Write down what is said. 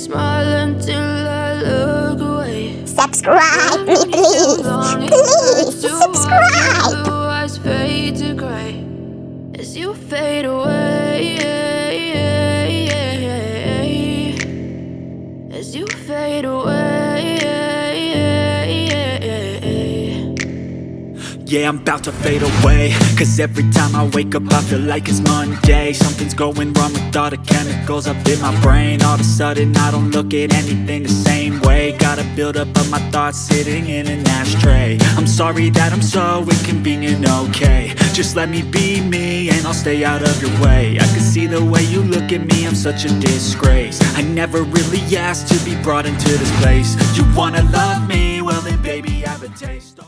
smile until I look away. Subscribe me, please. Please subscribe. Blue eyes fade to gray as you fade away. As you fade away. Yeah, I'm about to fade away, cause every time I wake up I feel like it's Monday. Something's going wrong with all the chemicals up in my brain. All of a sudden I don't look at anything the same way. Got a buildup of my thoughts sitting in an ashtray. I'm sorry that I'm so inconvenient, okay. Just let me be me and I'll stay out of your way. I can see the way you look at me, I'm such a disgrace. I never really asked to be brought into this place. You wanna love me? Well then baby, have a taste.